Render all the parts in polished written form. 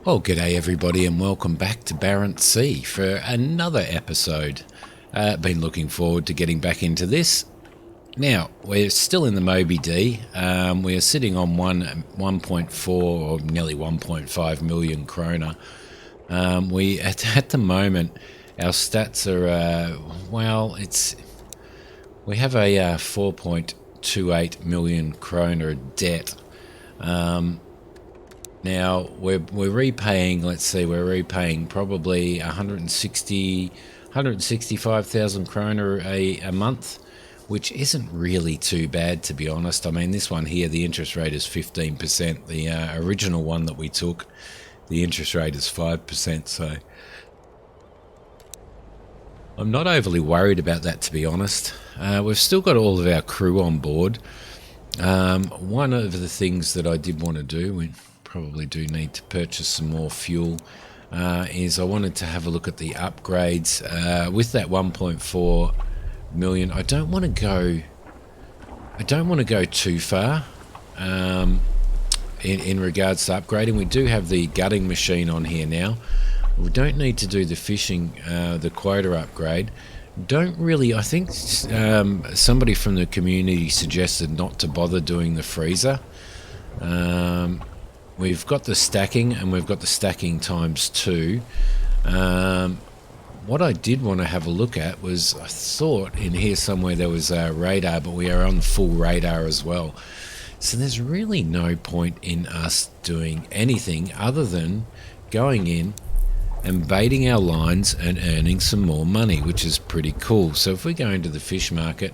Well, g'day everybody and welcome back to Barents Sea for another episode. Been looking forward to getting back into this. Now, we're still in the Moby D. We are sitting on 1.4 or nearly 1.5 million kroner. We at the moment, our stats are, we have a 4.28 million kroner debt. Now we're repaying. Let's see, we're repaying probably 165,000 kroner a month, which isn't really too bad, to be honest. I mean, this one here, the interest rate is 15%. The original one that we took, the interest rate is 5%. So I'm not overly worried about that, to be honest. We've still got all of our crew on board. One of the things that I did want to do, we probably do need to purchase some more fuel, is I wanted to have a look at the upgrades with that 1.4 million. I don't want to go too far in regards to upgrading. We do have the gutting machine on here now. We don't need to do the fishing, the quota upgrade. Don't really. I think somebody from the community suggested not to bother doing the freezer. We've got the stacking, and we've got the stacking times 2. What I did want to have a look at was, I thought in here somewhere there was a radar, but we are on full radar as well. So there's really no point in us doing anything other than going in and baiting our lines and earning some more money, which is pretty cool. So if we go into the fish market,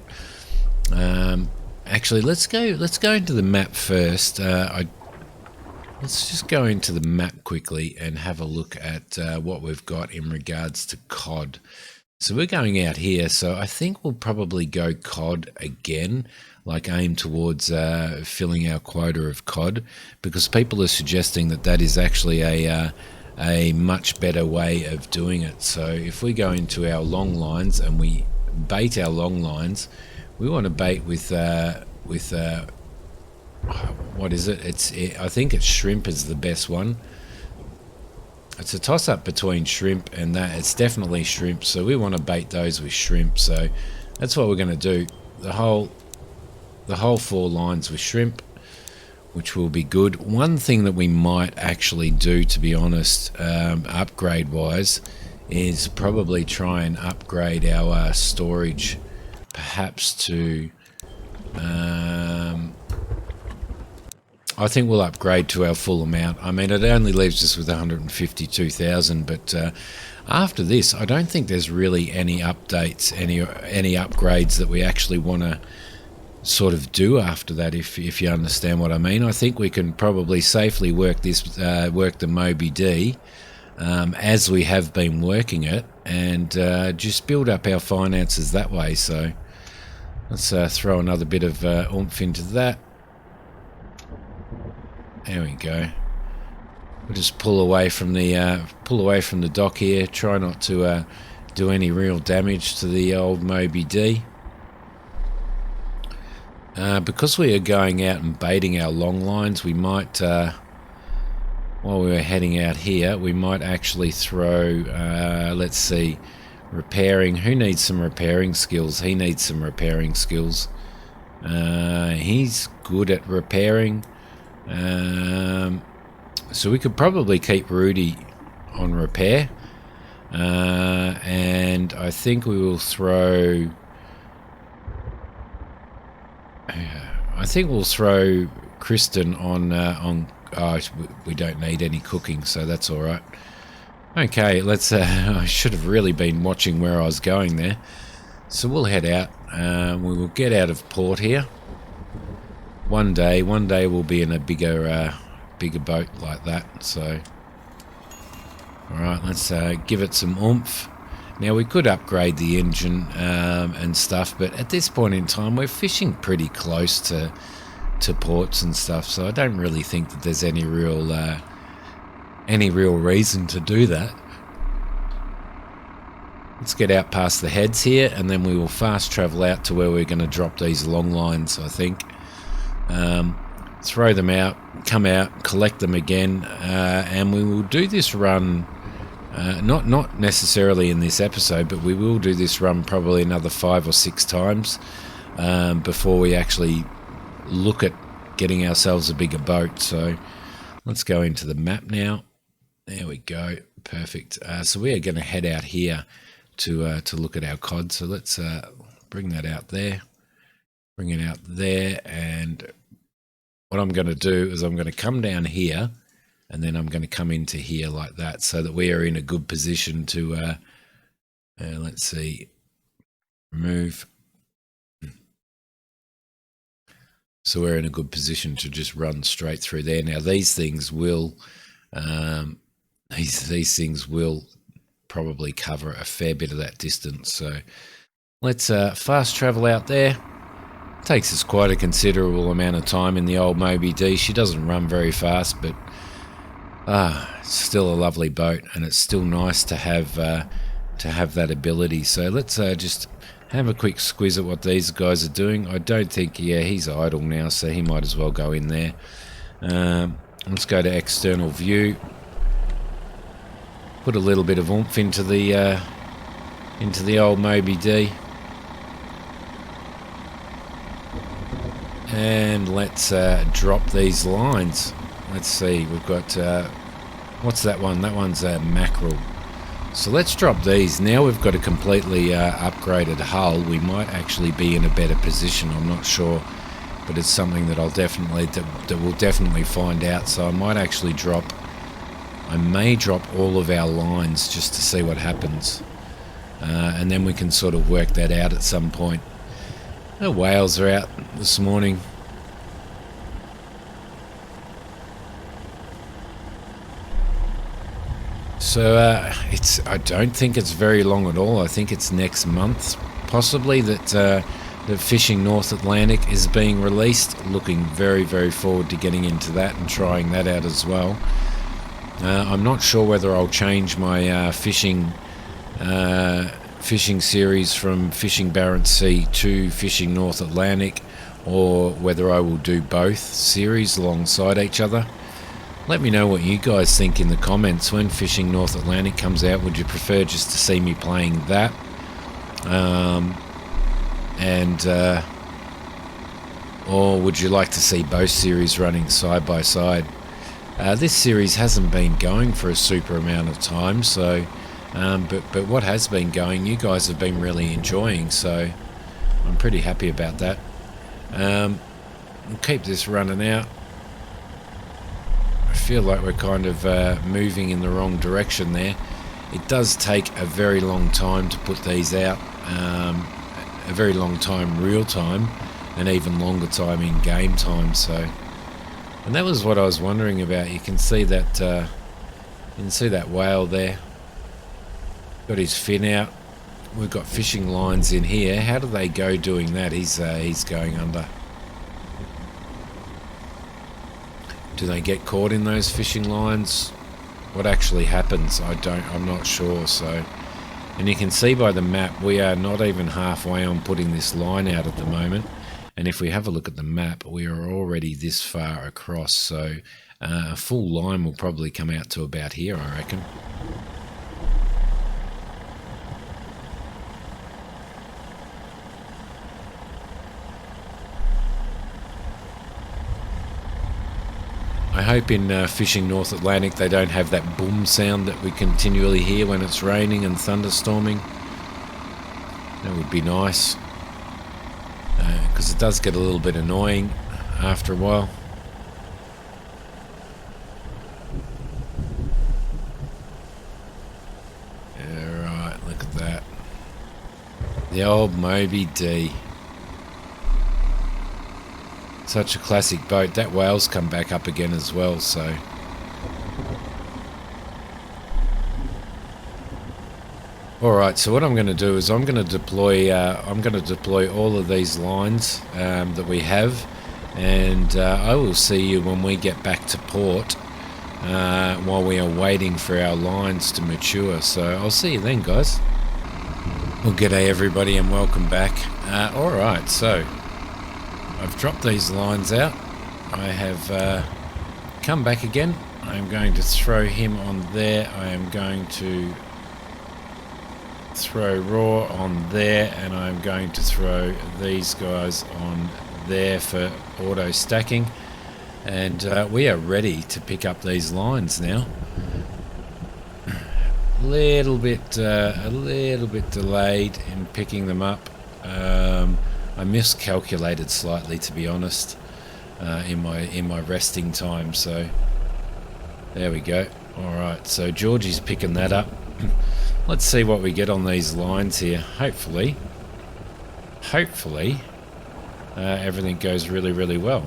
actually let's go into the map first. Let's just go into the map quickly and have a look at what we've got in regards to cod. So we're going out here, so I think we'll probably go cod again, like aim towards filling our quota of cod, because people are suggesting that that is actually a much better way of doing it. So if we go into our long lines and we bait our long lines, we want to bait with what is it? I think it's shrimp is the best one. It's a toss-up between shrimp and that. It's definitely shrimp, so we want to bait those with shrimp. So that's what we're going to do. The whole 4 lines with shrimp, which will be good. One thing that we might actually do, to be honest, upgrade-wise, is probably try and upgrade our storage, perhaps to... I think we'll upgrade to our full amount. I mean, it only leaves us with 152,000, but after this, I don't think there's really any updates, any upgrades that we actually want to sort of do after that, if you understand what I mean. I think we can probably safely work the Moby D as we have been working it, and just build up our finances that way. So let's throw another bit of oomph into that. There we go. We'll just pull away from the dock here. Try not to do any real damage to the old Moby D. Because we are going out and baiting our long lines, we might, while we were heading out here, we might actually throw, let's see, repairing. Who needs some repairing skills? He needs some repairing skills. He's good at repairing. So we could probably keep Rudy on repair. And I think we will throw... I think we'll throw Kristen on we don't need any cooking, so that's all right. Okay, let's I should have really been watching where I was going there. So we'll head out. We will get out of port here. One day we'll be in a bigger boat like that. So all right, let's give it some oomph. Now, we could upgrade the engine and stuff, but at this point in time, we're fishing pretty close to ports and stuff, so I don't really think that there's any real reason to do that. Let's get out past the heads here, and then we will fast travel out to where we're going to drop these long lines, I think. throw them out, come out, collect them again, and we will do this run, not necessarily in this episode, but we will do this run probably another 5 or 6 times before we actually look at getting ourselves a bigger boat. So let's go into the map now. There we go. Perfect. So we are going to head out here to look at our cod. So let's bring that out there. Bring it out there. And what I'm going to do is I'm going to come down here and then I'm going to come into here like that so that we are in a good position to, let's see, move. So we're in a good position to just run straight through there. Now these things will, these things will probably cover a fair bit of that distance. So let's fast travel out there. Takes us quite a considerable amount of time in the old Moby D. She doesn't run very fast, but it's still a lovely boat, and it's still nice to have that ability. So let's just have a quick squiz at what these guys are doing. I don't think, yeah, he's idle now, so he might as well go in there. Let's go to external view. Put a little bit of oomph into the old Moby D. And let's drop these lines. Let's see, we've got, what's that one? That one's a mackerel. So let's drop these. Now we've got a completely upgraded hull. We might actually be in a better position. I'm not sure, but it's something that I'll definitely that we'll definitely find out. So I might actually I may drop all of our lines just to see what happens, and then we can sort of work that out at some point. The whales are out this morning. So I don't think it's very long at all. I think it's next month, possibly, that Fishing North Atlantic is being released. Looking very, very forward to getting into that and trying that out as well. I'm not sure whether I'll change my fishing series from Fishing Barents Sea to Fishing North Atlantic, or whether I will do both series alongside each other. Let me know what you guys think in the comments. When Fishing North Atlantic comes out, would you prefer just to see me playing that? Or would you like to see both series running side by side? This series hasn't been going for a super amount of time, so but what has been going, you guys have been really enjoying, so I'm pretty happy about that. We'll keep this running out. I feel like we're kind of moving in the wrong direction there. It does take a very long time to put these out, a very long time real time, and even longer time in game time. So, and that was what I was wondering about. You can see that whale there. Got his fin out. We've got fishing lines in here. How do they go doing that? He's going under. Do they get caught in those fishing lines? What actually happens? I'm not sure. So, and you can see by the map, we are not even halfway on putting this line out at the moment. And if we have a look at the map, we are already this far across. So a full line will probably come out to about here, I reckon. I hope in Fishing North Atlantic they don't have that boom sound that we continually hear when it's raining and thunderstorming. That would be nice, because it does get a little bit annoying after a while. Yeah, right, look at that. The old Moby D. Such a classic boat. That whale's come back up again as well, so. Alright, so what I'm going to do is I'm going to deploy all of these lines that we have, and I will see you when we get back to port while we are waiting for our lines to mature. So I'll see you then, guys. Well, g'day everybody and welcome back. Alright, so I've dropped these lines out. I have come back again. I'm going to throw him on there. I am going to throw raw on there, and I'm going to throw these guys on there for auto stacking, and we are ready to pick up these lines now. A little bit delayed in picking them up. I miscalculated slightly, to be honest, in my resting time. So there we go. All right, so Georgie's picking that up. Let's see what we get on these lines here. Hopefully, everything goes really, really well.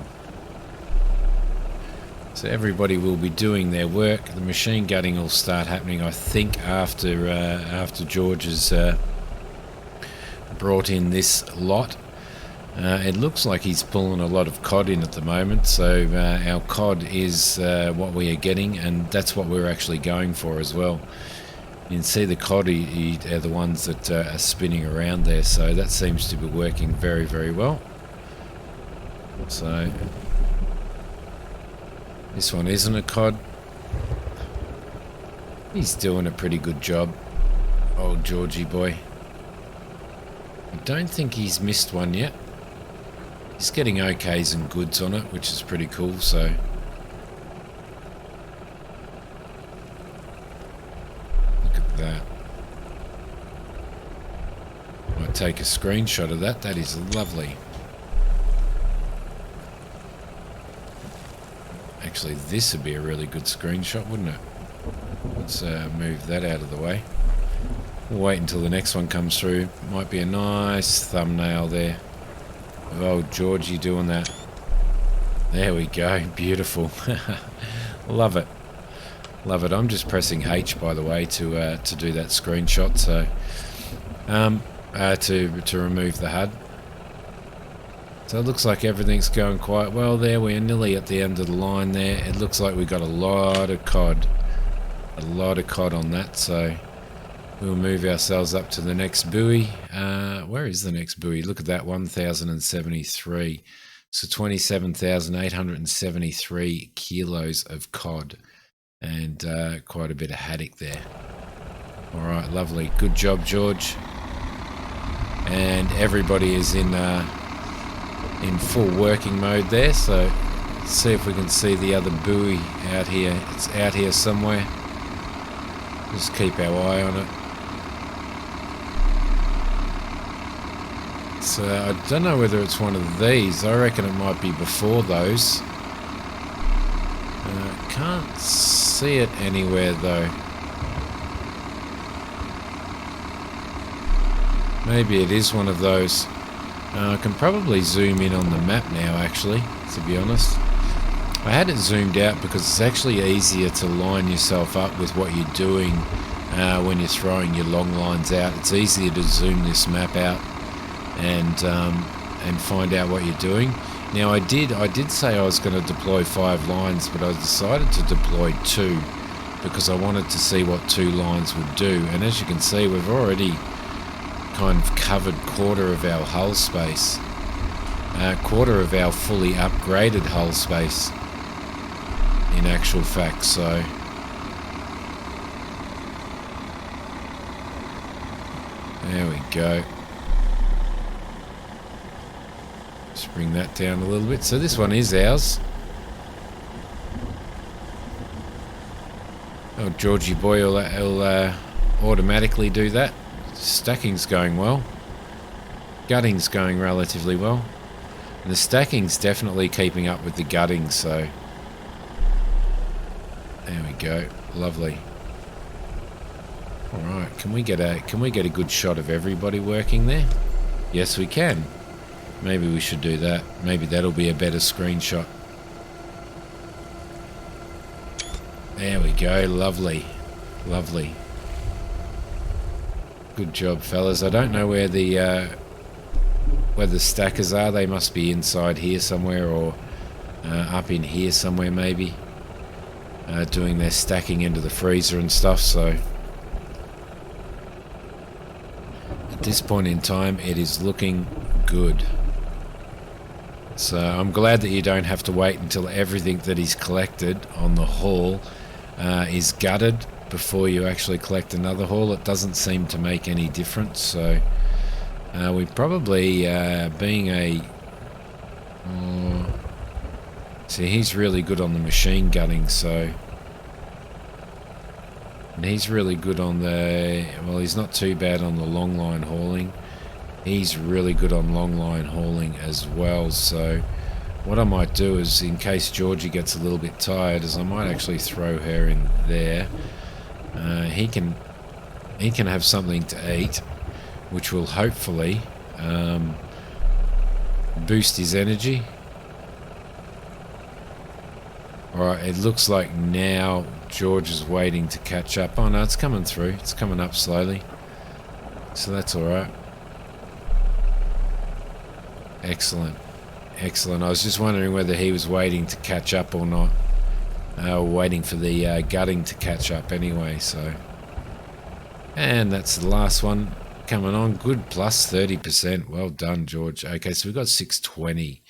So everybody will be doing their work. The machine gutting will start happening, I think, after George has brought in this lot. It looks like he's pulling a lot of cod in at the moment, so our cod is what we are getting, and that's what we're actually going for as well. You can see the cod are the ones that are spinning around there, so that seems to be working very, very well. So this one isn't a cod. He's doing a pretty good job, old Georgie boy. I don't think he's missed one yet. He's getting okays and goods on it, which is pretty cool, so that. I'll take a screenshot of that. That is lovely. Actually, this would be a really good screenshot, wouldn't it? Let's move that out of the way. We'll wait until the next one comes through. Might be a nice thumbnail there of old Georgie doing that. There we go. Beautiful. Love it. Love it. I'm just pressing H, by the way, to do that screenshot. So, to remove the HUD. So it looks like everything's going quite well there. We're nearly at the end of the line there. It looks like we've got a lot of cod. A lot of cod on that. So we'll move ourselves up to the next buoy. Where is the next buoy? Look at that, 1,073. So 27,873 kilos of cod. And quite a bit of haddock there. All right, lovely. Good job, George. And everybody is in full working mode there. So let's see if we can see the other buoy out here. It's out here somewhere. Just keep our eye on it. So I don't know whether it's one of these. I reckon it might be before those. Can't see it anywhere though. Maybe it is one of those. I can probably zoom in on the map now, actually, to be honest. I had it zoomed out because it's actually easier to line yourself up with what you're doing when you're throwing your long lines out. It's easier to zoom this map out and find out what you're doing. Now I did say I was going to deploy 5 lines, but I decided to deploy 2 because I wanted to see what 2 lines would do. And as you can see, we've already kind of covered quarter of our hull space, quarter of our fully upgraded hull space in actual fact. So there we go. Just bring that down a little bit. So this one is ours. Oh, Georgie boy will automatically do that. Stacking's going well. Gutting's going relatively well. And the stacking's definitely keeping up with the gutting, so there we go. Lovely. Alright, can we get a good shot of everybody working there? Yes, we can. Maybe we should do that. Maybe that'll be a better screenshot. There we go. Lovely. Lovely. Good job, fellas. I don't know where the stackers are. They must be inside here somewhere, or up in here somewhere maybe, doing their stacking into the freezer and stuff. So at this point in time, it is looking good. So I'm glad that you don't have to wait until everything that he's collected on the haul is gutted before you actually collect another haul. It doesn't seem to make any difference. So we probably, being a... see, he's really good on the machine gutting, so... And he's really good on the... Well, he's not too bad on the long line hauling. He's really good on long line hauling as well, so what I might do is, in case Georgie gets a little bit tired, is I might actually throw her in there. He can have something to eat, which will hopefully boost his energy. Alright, it looks like now George is waiting to catch up. Oh no, it's coming through. It's coming up slowly. So that's alright. Excellent. Excellent. I was just wondering whether he was waiting to catch up or not. Waiting for the gutting to catch up anyway, so... And that's the last one coming on. Good, plus 30%. Well done, George. Okay, so we've got 620.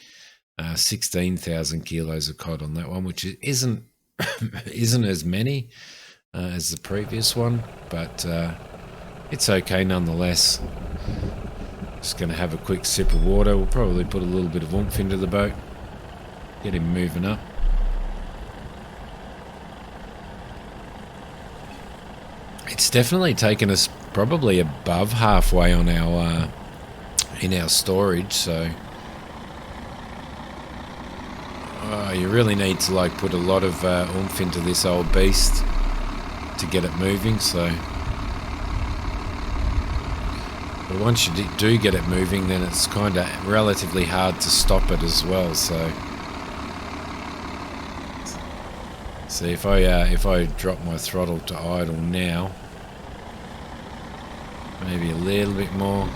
16,000 kilos of cod on that one, which isn't as many as the previous one, but it's okay nonetheless. Just going to have a quick sip of water. We'll probably put a little bit of oomph into the boat, get him moving up. It's definitely taken us probably above halfway on our in our storage, so you really need to like put a lot of oomph into this old beast to get it moving. So, but once you do get it moving, then it's kind of relatively hard to stop it as well. So, see if I drop my throttle to idle now, maybe a little bit more.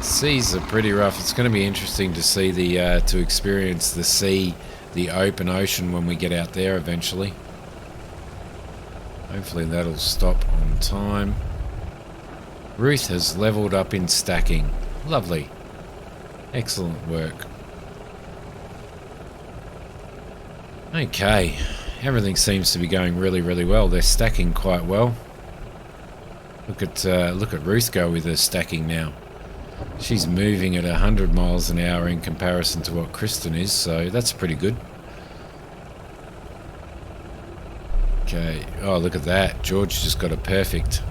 Seas are pretty rough. It's going to be interesting to see to experience the sea, the open ocean when we get out there eventually. Hopefully that'll stop on time. Ruth has leveled up in stacking. Lovely. Excellent work. Okay, everything seems to be going really, really well. They're stacking quite well. Look at Ruth go with her stacking now. She's moving at 100 miles an hour in comparison to what Kristen is, so that's pretty good. Okay, oh look at that, George just got a perfect.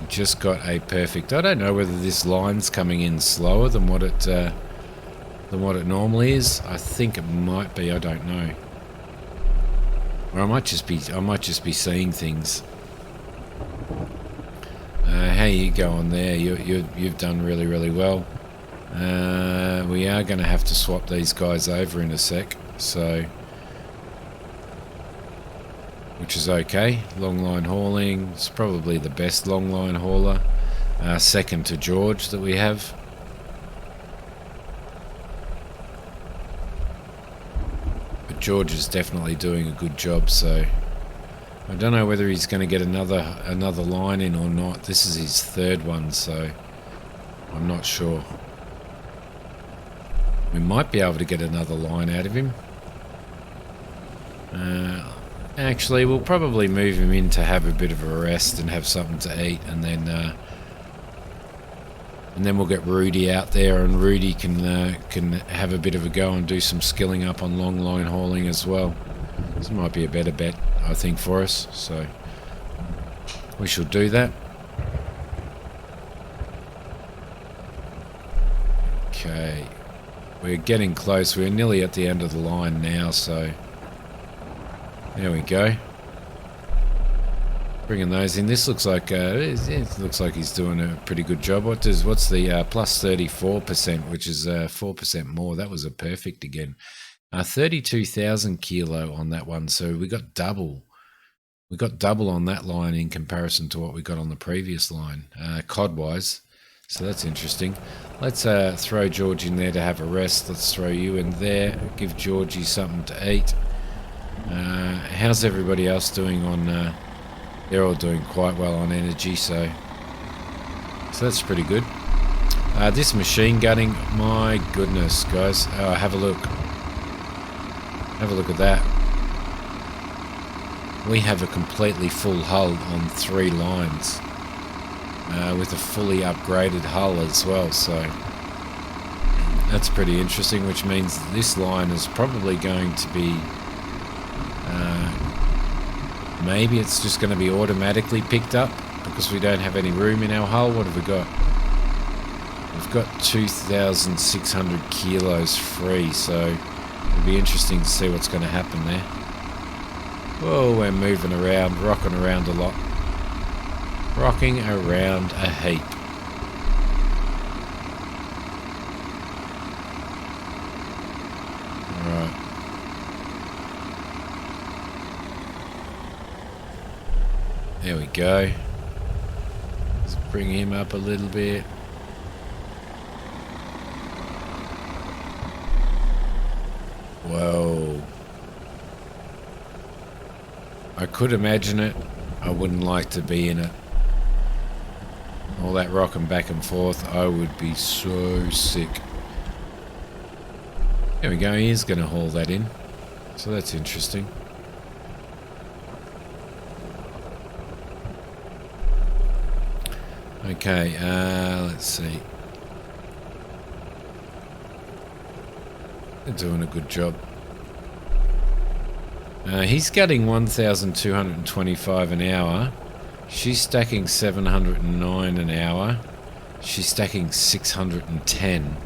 Just got a perfect. I don't know whether this line's coming in slower than what it normally is. I think it might be, I don't know. Or I might just be seeing things. How you go on there? You've done really, really well. We are going to have to swap these guys over in a sec, so which is okay. Long line hauling is probably the best long line hauler, second to George that we have. But George is definitely doing a good job, so I don't know whether he's going to get another line in or not. This is his third one, so I'm not sure. We might be able to get another line out of him. Actually, we'll probably move him in to have a bit of a rest and have something to eat, and then we'll get Rudy out there, and Rudy can have a bit of a go and do some skilling up on long line hauling as well. This might be a better bet, I think, for us, so we shall do that. Okay, we're getting close. We're nearly at the end of the line now, so there we go. Bringing those in. This looks like it looks like he's doing a pretty good job. What's the plus 34%, which is 4% more? That was a perfect again. 32,000 kilo on that one, so we got double. We got double on that line in comparison to what we got on the previous line, cod-wise. So that's interesting. Let's throw George in there to have a rest. Let's throw you in there. Give Georgie something to eat. How's everybody else doing on... they're all doing quite well on energy, so... So that's pretty good. This machine gunning, my goodness, guys. Have a look. Have a look at that. We have a completely full hull on 3 lines. With a fully upgraded hull as well, so that's pretty interesting, which means this line is probably going to be maybe it's just going to be automatically picked up because we don't have any room in our hull. What have we got? We've got 2,600 kilos free, so it'll be interesting to see what's going to happen there. Whoa, we're moving around, rocking around a lot. Rocking around a heap. Right. There we go. Let's bring him up a little bit. Whoa. I could imagine it. I wouldn't like to be in it. All that rocking back and forth, I would be so sick. There we go, he is going to haul that in. So that's interesting. Okay, let's see. They're doing a good job. He's getting 1,225 an hour. She's stacking 709 an hour. She's stacking 610.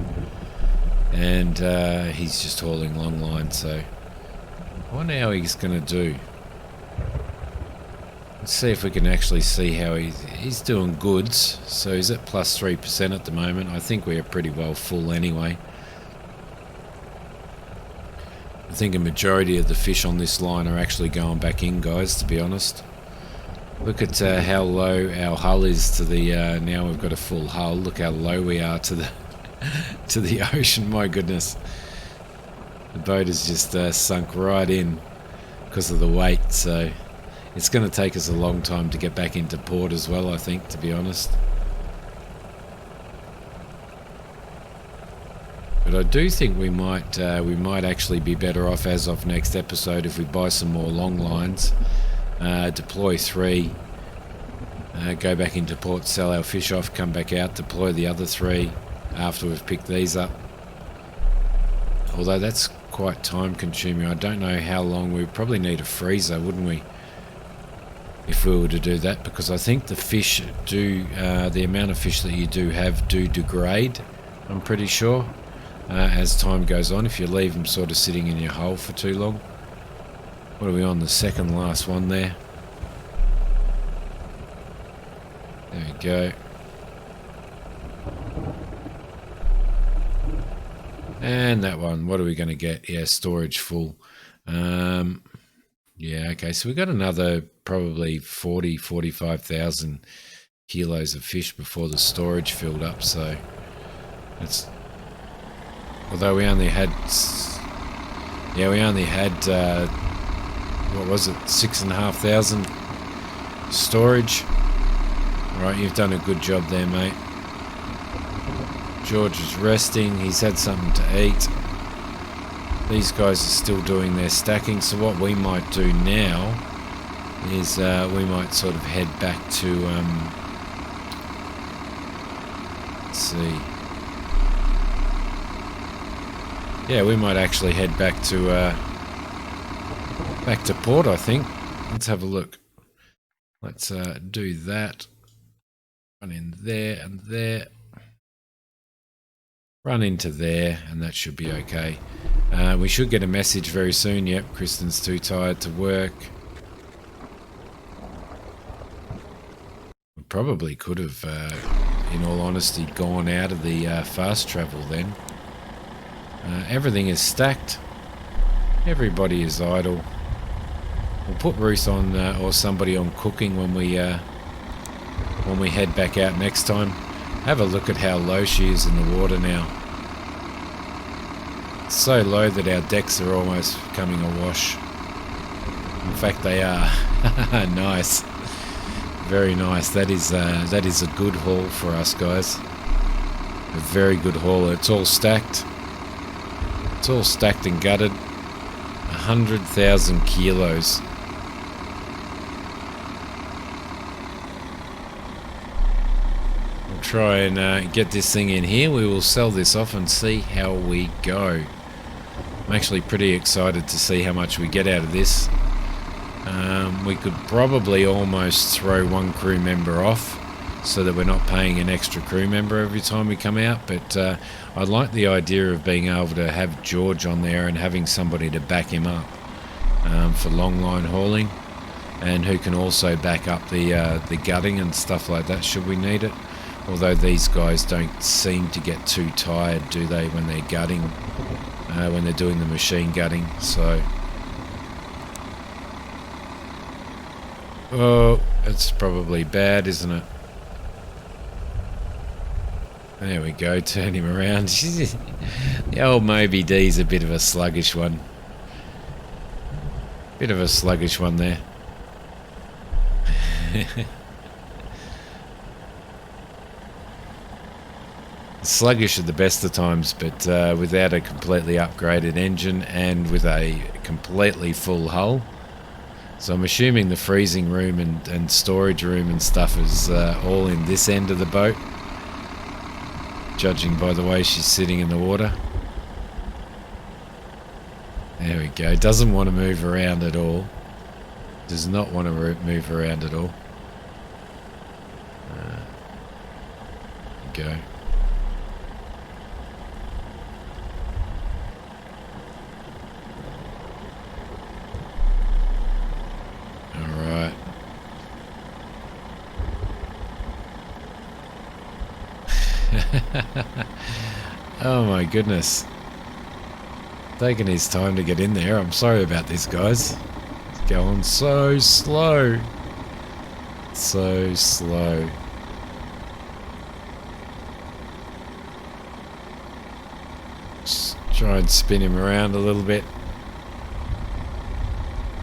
And he's just hauling Longline, so I wonder how he's going to do. Let's see if we can actually see how he's doing goods. So he's at plus 3% at the moment. I think we are pretty well full anyway. I think a majority of the fish on this line are actually going back in, guys, to be honest. Look at how low our hull is to the, now we've got a full hull. Look how low we are to the to the ocean, my goodness. The boat has just sunk right in because of the weight, so it's going to take us a long time to get back into port as well, I think, to be honest. But I do think we might actually be better off as of next episode if we buy some more long lines. Deploy 3, go back into port, sell our fish off, come back out, deploy the other 3 after we've picked these up. Although that's quite time consuming. I don't know how long. We'd probably need a freezer, wouldn't we, if we were to do that, because I think the fish do, the amount of fish that you do have do degrade, I'm pretty sure, as time goes on, if you leave them sort of sitting in your hull for too long. What are we on? The second last one there. There we go. And that one, what are we going to get? Yeah, storage full. Yeah, okay, so we've got another probably 45,000 kilos of fish before the storage filled up, so that's... Although we only had... Yeah, we only had... what was it, 6,500 storage. Right, you've done a good job there, mate. George is resting, he's had something to eat. These guys are still doing their stacking, so what we might do now is we might sort of head back to let's see. Yeah, we might actually head back to port, I think. Let's have a look. Let's do that. Run in there and there. Run into there, and that should be okay. We should get a message very soon. Yep, Kristen's too tired to work. We probably could have, in all honesty, gone out of the fast travel then. Everything is stacked. Everybody is idle. We'll put Ruth on, or somebody on cooking when we head back out next time. Have a look at how low she is in the water now. It's so low that our decks are almost coming awash. In fact, they are. Nice. Very nice. That is a good haul for us, guys. A very good haul. It's all stacked. It's all stacked and gutted. 100,000 kilos. We'll try and get this thing in here. We will sell this off and see how we go. I'm actually pretty excited to see how much we get out of this. We could probably almost throw one crew member off so that we're not paying an extra crew member every time we come out, but I like the idea of being able to have George on there and having somebody to back him up for long line hauling, and who can also back up the gutting and stuff like that should we need it. Although these guys don't seem to get too tired, do they, when they're gutting, when they're doing the machine gutting. So oh, it's probably bad, isn't it? There we go, turn him around. The old Moby D's a bit of a sluggish one. Bit of a sluggish one there. Sluggish at the best of times, but without a completely upgraded engine and with a completely full hull. So I'm assuming the freezing room and storage room and stuff is all in this end of the boat, judging by the way she's sitting in the water. There we go. Doesn't want to move around at all. Does not want to move around at all. There we go. Alright. Oh my goodness. Taking his time to get in there. I'm sorry about this, guys. It's going so slow. So slow. Just try and spin him around a little bit.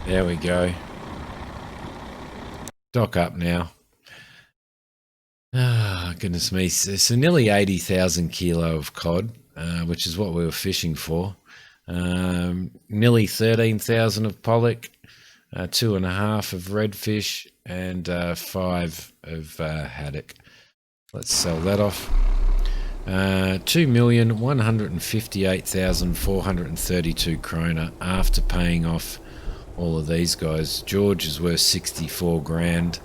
There we go. Dock up now. Ah, goodness me. So nearly 80,000 kilo of cod, which is what we were fishing for. Nearly 13,000 of pollock, 2.5 of redfish, and 5 of haddock. Let's sell that off. 2,158,432 kroner after paying off all of these guys. George is worth 64 grand.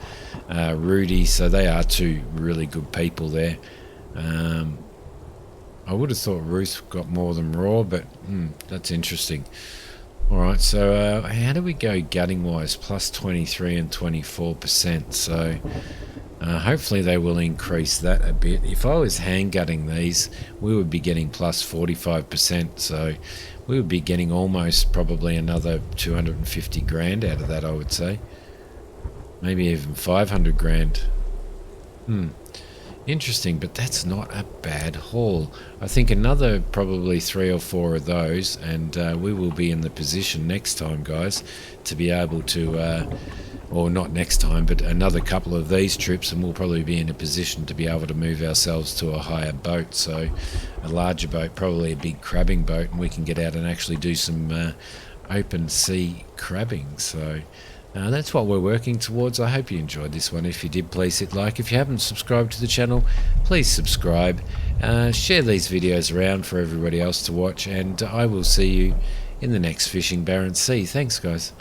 Rudy, so they are two really good people there. I would have thought Ruth got more than Raw, but that's interesting. Alright, so how do we go gutting wise? Plus 23 and 24%. So hopefully they will increase that a bit. If I was hand gutting these, we would be getting plus 45%. So we would be getting almost probably another 250 grand out of that, I would say. Maybe even 500 grand. Interesting, but that's not a bad haul. I think another probably 3 or 4 of those, and we will be in the position next time, guys, to be able to, or not next time, but another couple of these trips, and we'll probably be in a position to be able to move ourselves to a higher boat. So a larger boat, probably a big crabbing boat, and we can get out and actually do some open sea crabbing. So that's what we're working towards. I hope you enjoyed this one. If you did, please hit like. If you haven't subscribed to the channel, please subscribe. Share these videos around for everybody else to watch, and I will see you in the next Fishing Barents Sea. Thanks, guys.